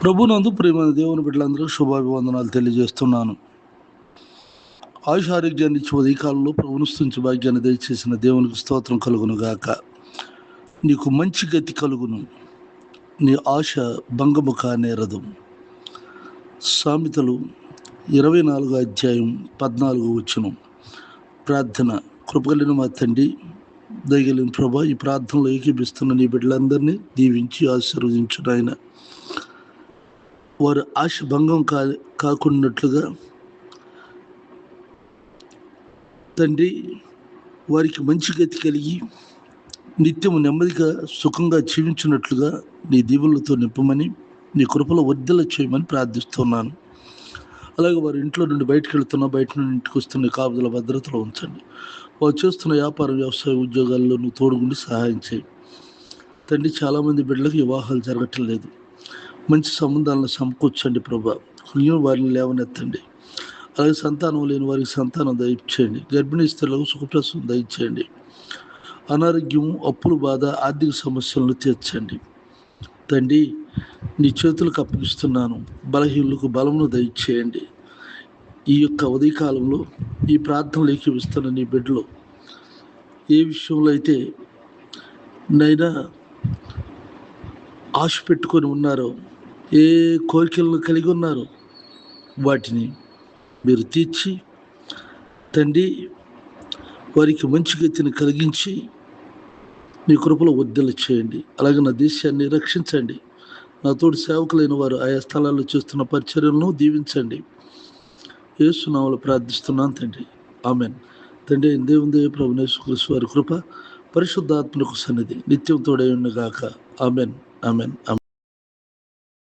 ప్రభునందు ప్రేమ దేవుని బిడ్డలందరూ శుభాభివందనాలు తెలియజేస్తున్నాను. ఆయుష ఆరోగ్యాన్ని ఇచ్చి ఉదయకాలంలో ప్రభును స్తుతించు భాగ్యాన్ని దయచేసిన దేవునికి స్తోత్రం కలుగును గాక. నీకు మంచి గతి కలుగును, నీ ఆశ భంగము కానేరదు. సామెతలు 24 అధ్యాయం 14 వచనం. ప్రార్థన. కృపగలిగిన మా తండ్రి, దయగలిగిన ప్రభా, ఈ ప్రార్థనలో ఏకీపిస్తున్న నీ బిడ్డలందరినీ దీవించి ఆశీర్వదించు నాయన. వారు ఆశ భంగం కాకున్నట్లుగా తండ్రి, వారికి మంచి గతి కలిగి నిత్యము నెమ్మదిగా సుఖంగా జీవించినట్లుగా నీ దీవులతో నింపమని, నీ కృపలో వర్ధల చేయమని ప్రార్థిస్తున్నాను. అలాగే వారి ఇంట్లో నుండి బయటకు వెళ్తున్నా, బయట నుండి ఇంటికి వస్తున్న కాపుదల భద్రతలో ఉంచండి. వారు చేస్తున్న వ్యాపారం, వ్యవసాయ ఉద్యోగాల్లో నువ్వు తోడుగుండి సహాయం చేయి తండ్రి. చాలామంది బిడ్డలకు వివాహాలు జరగట్లేదు. మంచి సంబంధాలను సమకూర్చండి ప్రభా. వారిని లేవనెత్తండి. అలాగే సంతానం లేని వారికి సంతానం దయచేయండి. గర్భిణీ స్త్రీలకు సుఖప్రసవం దయచేయండి. అనారోగ్యం, అప్పులు, బాధ, ఆర్థిక సమస్యలను తీర్చండి తండ్రి. నీ చేతులకు అప్పగిస్తున్నాను. బలహీనులకు బలమును దయచేయండి. ఈ యొక్క ఉదయకాలంలో ఈ ప్రార్థనలు ఏకీవిస్తున్న నీ బిడ్డలు ఏ విషయంలో అయితే నైనా ఆశ పెట్టుకొని ఉన్నారో, ఏ కోరికలను కలిగి ఉన్నారో వాటిని మీరు తీర్చి తండ్రి, వారికి మంచి గతిని కలిగించి మీ కృపలో వర్ధల చేయండి. అలాగే నా దేశాన్ని రక్షించండి. నా తోటి సేవకులైన వారు ఆయా స్థలాల్లో చేస్తున్న పరిచర్యలను దీవించండి. యేసు నామములో ప్రార్థిస్తున్నాను తండ్రి, ఆమెన్. తండ్రి దేవుని ప్రభువు యేసుక్రీస్తు వారి కృప, పరిశుద్ధాత్మకు సన్నిధి నిత్యం తోడై ఉండుగాక. Amen, amen, amen.